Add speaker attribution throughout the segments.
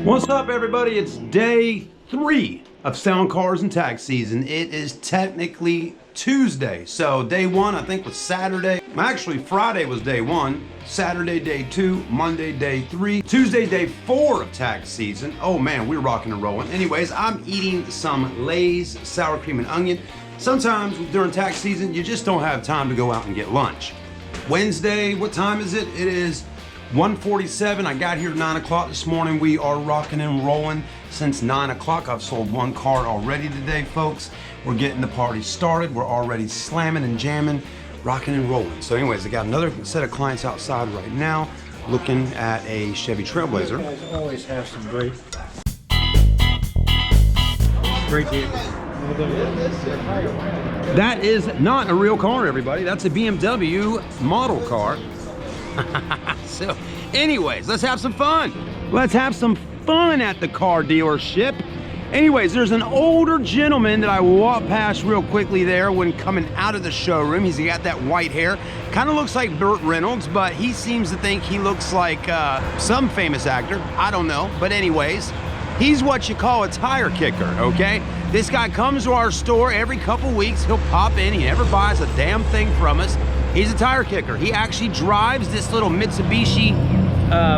Speaker 1: What's up, everybody? It's day 3 of selling cars and tax season. It is technically Tuesday. So day 1, I think, was Saturday. Actually, Friday was day 1, Saturday day 2, Monday day 3, Tuesday day 4 of tax season. Oh man, we're rocking and rolling. Anyways, I'm eating some Lay's sour cream and onion. Sometimes during tax season, you just don't have time to go out and get lunch. Wednesday, what time is it? It is 1:47. I got here at 9 o'clock this morning. We are rocking and rolling since 9 o'clock. I've sold 1 car already today, folks. We're getting the party started. We're already slamming and jamming, rocking and rolling. So anyways, I got another set of clients outside right now looking at a Chevy Trailblazer.
Speaker 2: You guys always have some great vehicles.
Speaker 1: That is not a real car, everybody. That's a BMW model car. So anyways, let's have some fun. Let's have some fun at the car dealership. Anyways, there's an older gentleman that I walked past real quickly there when coming out of the showroom. He's got that white hair. Kind of looks like Burt Reynolds, but he seems to think he looks like some famous actor. I don't know. But anyways, he's what you call a tire kicker, okay? This guy comes to our store every couple weeks. He'll pop in. He never buys a damn thing from us. He's a tire kicker. He actually drives this little Mitsubishi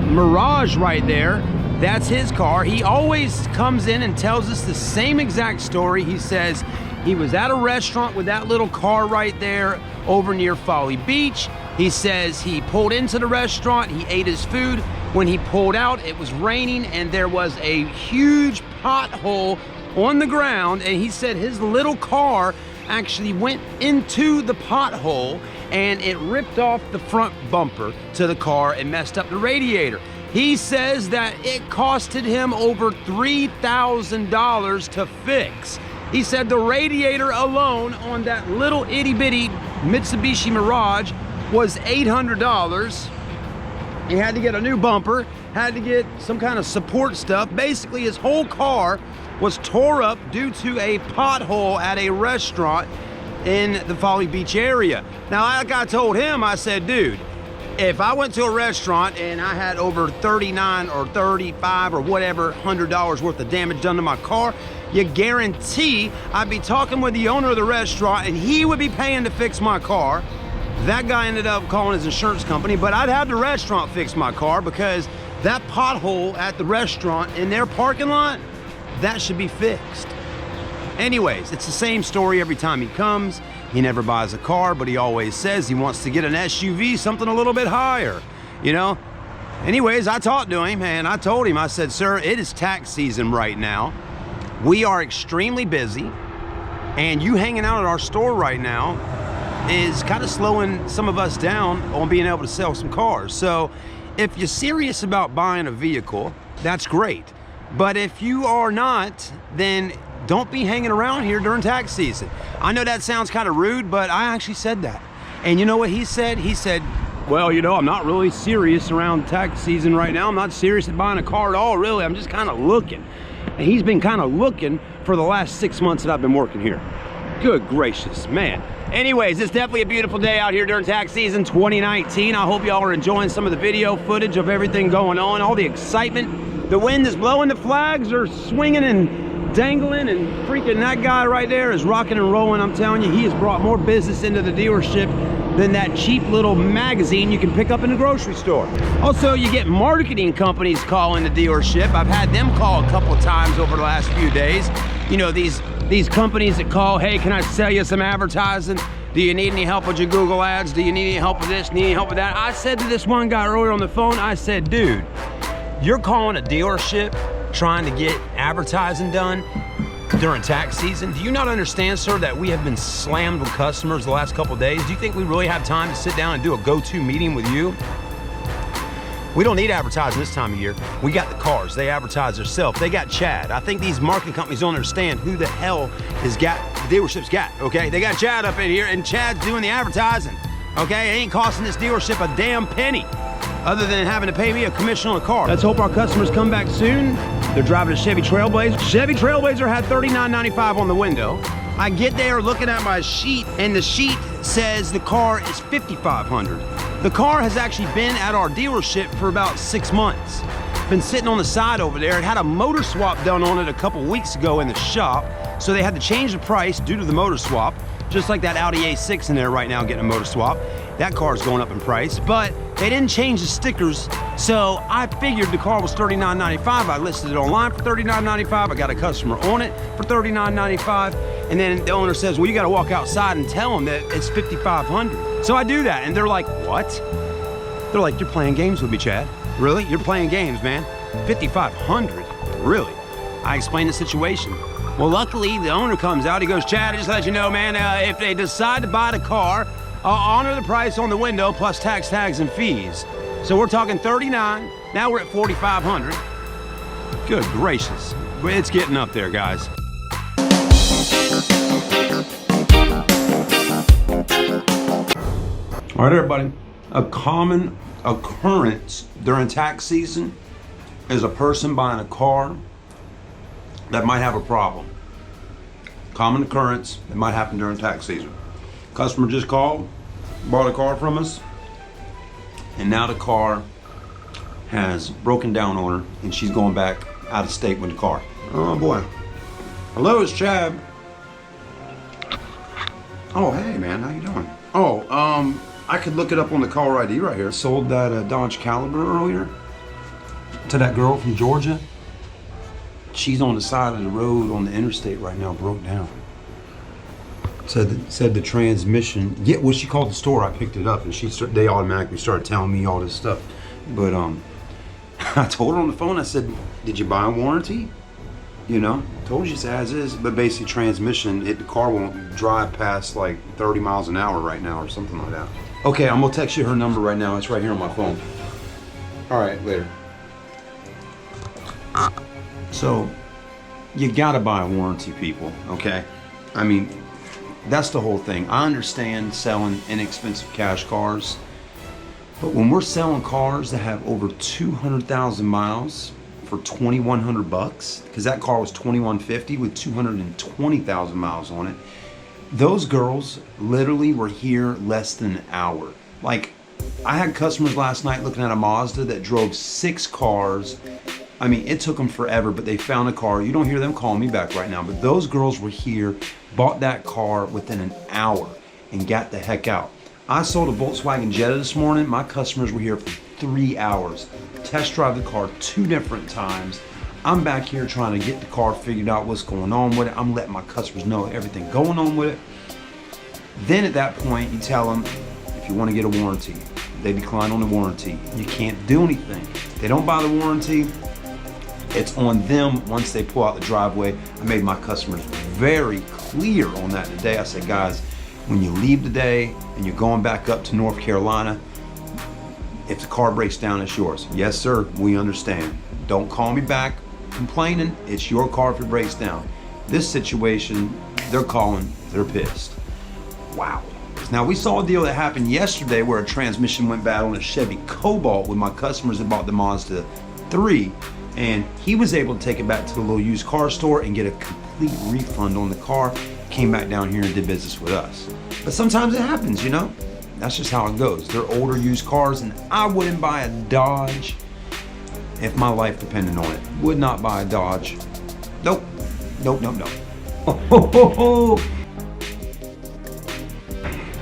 Speaker 1: Mirage right there. That's his car. He always comes in and tells us the same exact story. He says he was at a restaurant with that little car right there over near Folly Beach. He says he pulled into the restaurant, he ate his food. When he pulled out, it was raining and there was a huge pothole on the ground, and he said his little car actually went into the pothole and it ripped off the front bumper to the car and messed up the radiator. He says that it costed him over $3,000 to fix. He said the radiator alone on that little itty bitty Mitsubishi Mirage was $800. He had to get a new bumper, had to get some kind of support stuff. Basically, his whole car was tore up due to a pothole at a restaurant in the Folly Beach area. Now, like I told him, I said, dude, if I went to a restaurant and I had over 39 or 35 or whatever $100 worth of damage done to my car, you guarantee I'd be talking with the owner of the restaurant and he would be paying to fix my car. That guy ended up calling his insurance company, but I'd have the restaurant fix my car because that pothole at the restaurant in their parking lot, that should be fixed. Anyways, it's the same story every time he comes. He never buys a car, but he always says he wants to get an SUV, something a little bit higher, you know? Anyways, I talked to him and I told him, I said, sir, it is tax season right now. We are extremely busy, and you hanging out at our store right now is kind of slowing some of us down on being able to sell some cars. So if you're serious about buying a vehicle, that's great. But if you are not, then don't be hanging around here during tax season. I know that sounds kind of rude, but I actually said that. And you know what he said? He said, well, you know, I'm not really serious around tax season right now. I'm not serious at buying a car at all, really. I'm just kind of looking. And he's been kind of looking for the last 6 months that I've been working here. Good gracious, man. Anyways, it's definitely a beautiful day out here during tax season 2019. I hope y'all are enjoying some of the video footage of everything going on, all the excitement. The wind is blowing, the flags are swinging and dangling, and freaking that guy right there is rocking and rolling. I'm telling you, he has brought more business into the dealership than that cheap little magazine you can pick up in the grocery store. Also, you get marketing companies calling the dealership. I've had them call a couple of times over the last few days. You know, these companies that call, hey, can I sell you some advertising? Do you need any help with your Google ads? Do you need any help with this? Need any help with that? I said to this one guy earlier on the phone, I said, dude, you're calling a dealership trying to get advertising done during tax season? Do you not understand, sir, that we have been slammed with customers the last couple of days? Do you think we really have time to sit down and do a go-to meeting with you? We don't need advertising this time of year. We got the cars. They advertise themselves. They got Chad. I think these marketing companies don't understand who the hell the dealership's got, okay? They got Chad up in here, and Chad's doing the advertising, okay? It ain't costing this dealership a damn penny other than having to pay me a commission on a car. Let's hope our customers come back soon. They're driving a Chevy Trailblazer. Chevy Trailblazer had $39.95 on the window. I get there looking at my sheet, and the sheet says the car is $5,500. The car has actually been at our dealership for about 6 months. been sitting on the side over there. It had a motor swap done on it a couple weeks ago in the shop. So they had to change the price due to the motor swap. Just like that Audi A6 in there right now getting a motor swap. That car's going up in price, but they didn't change the stickers. So I figured the car was $39.95. I listed it online for $39.95. I got a customer on it for $39.95. And then the owner says, well, you gotta walk outside and tell them that it's $5,500. So I do that, and they're like, what? They're like, you're playing games with me, Chad. Really? You're playing games, man. $5,500? Really? I explained the situation. Well, luckily, the owner comes out. He goes, Chad, I just let you know, man, if they decide to buy the car, I'll honor the price on the window plus tax, tags, and fees. So we're talking $39. Now we're at $4,500. Good gracious. It's getting up there, guys. All right, everybody. A common occurrence during tax season is a person buying a car that might have a problem. Common occurrence that might happen during tax season. Customer just called, bought a car from us, and now the car has broken down on her and she's going back out of state with the car. Oh boy. Hello, it's Chad. Oh, hey man, how you doing? Oh, I could look it up on the caller ID right here. Sold that Dodge Caliber earlier to that girl from Georgia. She's on the side of the road on the interstate right now, broke down. Said the transmission. Yeah, well, she called the store. I picked it up, and they automatically started telling me all this stuff. But I told her on the phone. I said, "Did you buy a warranty?" You know, told you it's as is. But basically, transmission. The car won't drive past like 30 miles an hour right now, or something like that. Okay, I'm gonna text you her number right now. It's right here on my phone. All right, later. So, you gotta buy a warranty, people, okay? I mean, that's the whole thing. I understand selling inexpensive cash cars, but when we're selling cars that have over 200,000 miles for $2,100, because that car was $2,150 with 220,000 miles on it, those girls literally were here less than an hour. Like, I had customers last night looking at a Mazda that drove 6 cars. I mean, it took them forever, but they found a car. You don't hear them calling me back right now, but those girls were here, bought that car within an hour, and got the heck out. I sold a Volkswagen Jetta this morning. My customers were here for 3 hours. Test drive the car 2 different times. I'm back here trying to get the car figured out, what's going on with it. I'm letting my customers know everything going on with it. Then at that point, you tell them, if you want to get a warranty, they decline on the warranty. You can't do anything. If they don't buy the warranty, it's on them once they pull out the driveway. I made my customers very clear on that today. I said, guys, when you leave today and you're going back up to North Carolina, if the car breaks down, it's yours. Yes, sir, we understand. Don't call me back complaining. It's your car if it breaks down. This situation, they're calling, they're pissed. Wow. Now, we saw a deal that happened yesterday where a transmission went bad on a Chevy Cobalt with my customers that bought the Mazda 3. And he was able to take it back to the little used car store and get a complete refund on the car. Came back down here and did business with us. But sometimes it happens, you know? That's just how it goes. They're older used cars, and I wouldn't buy a Dodge if my life depended on it. Would not buy a Dodge. Nope. Nope, nope, nope.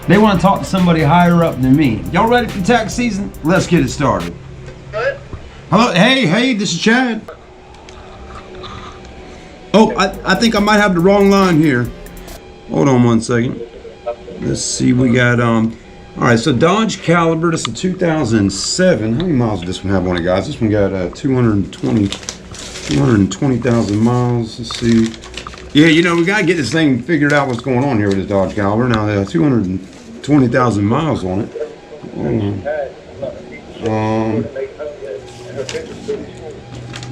Speaker 1: They want to talk to somebody higher up than me. Y'all ready for tax season? Let's get it started.
Speaker 3: Good.
Speaker 1: Hello, hey, this is Chad. Oh, I think I might have the wrong line here. Hold on one second. Let's see, we got, all right, so Dodge Caliber, this is a 2007. How many miles does this one have on it, guys? This one got 220,000 miles. Let's see. Yeah, you know, we got to get this thing figured out what's going on here with this Dodge Caliber. Now, there are 220,000 miles on it.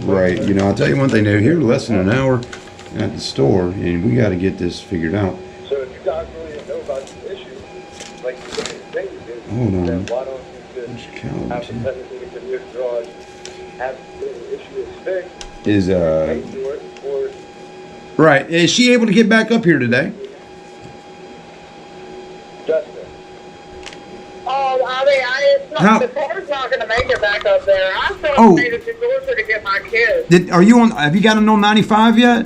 Speaker 1: Right, you know, I'll tell you one thing, they're here less than an hour at the store, and we got to get this figured out.
Speaker 3: So if you guys really know about the issue, like you think you do,
Speaker 1: Hold on.
Speaker 3: then why don't you just have the technically get your garage, have the issue is fixed, pay for it, or
Speaker 1: Right, is she able to get back up here today?
Speaker 3: Justin.
Speaker 4: Oh, I mean,
Speaker 1: How-
Speaker 4: the car's not going to make it back up there. I still
Speaker 1: Oh.
Speaker 4: made it to Georgia to my kids.
Speaker 1: Are you on? Have you got them on 95 yet?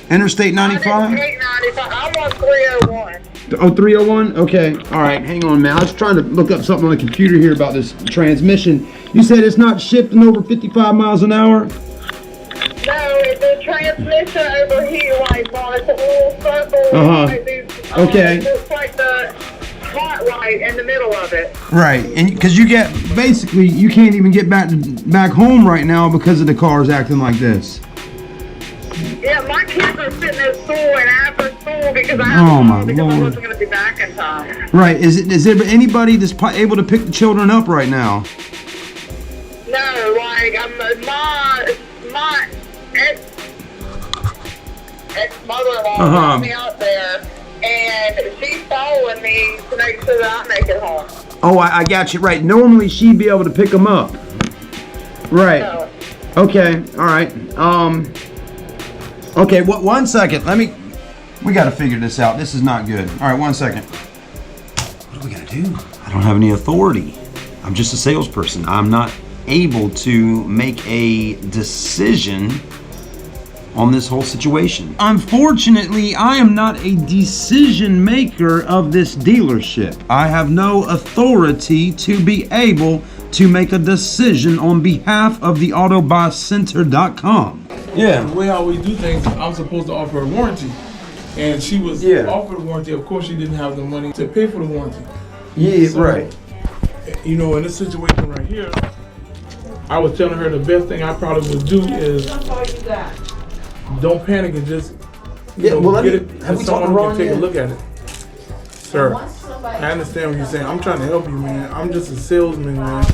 Speaker 1: Interstate 95?
Speaker 4: I didn't take 95. I'm on 301.
Speaker 1: Oh, 301? Okay. All right. Hang on, man. I was trying to look up something on the computer here about this transmission. You said it's not shifting over 55 miles an hour?
Speaker 4: No, the transmission overheat lights on. It's a little circle. Like these,
Speaker 1: Okay.
Speaker 4: It's like the spotlight in the middle of it.
Speaker 1: Right. And because you get, basically, you can't even get back home right now because of the cars acting like this.
Speaker 4: Yeah, my kids are sitting at school and after school because I wasn't going to be back in time.
Speaker 1: Right. Is there anybody that's able to pick the children up right now?
Speaker 4: No, like my ex-mother-in-law brought me out there, and she's following me to make sure that I make it home.
Speaker 1: Oh, I got you. Right. Normally she'd be able to pick them up. Right.
Speaker 4: So,
Speaker 1: Okay. All right. Okay. One second. We got to figure this out. This is not good. All right. 1 second. What do we got to do? I don't have any authority. I'm just a salesperson. I'm not able to make a decision on this whole situation. Unfortunately, I am not a decision maker of this dealership. I have no authority to be able to make a decision on behalf of the autobuycenter.com. Yeah.
Speaker 5: The way I always do things, I'm supposed to offer a warranty. And she was offered a warranty. Of course, she didn't have the money to pay for the warranty.
Speaker 1: Yeah,
Speaker 5: So,
Speaker 1: right.
Speaker 5: You know, in this situation right here, I was telling her the best thing I probably would do is don't panic and just get it.
Speaker 1: Have we talked
Speaker 5: someone
Speaker 1: to
Speaker 5: who
Speaker 1: Ron
Speaker 5: can take
Speaker 1: yet?
Speaker 5: a look at it. Sir, I understand what you're saying. I'm trying to help you, man. I'm just a salesman, man.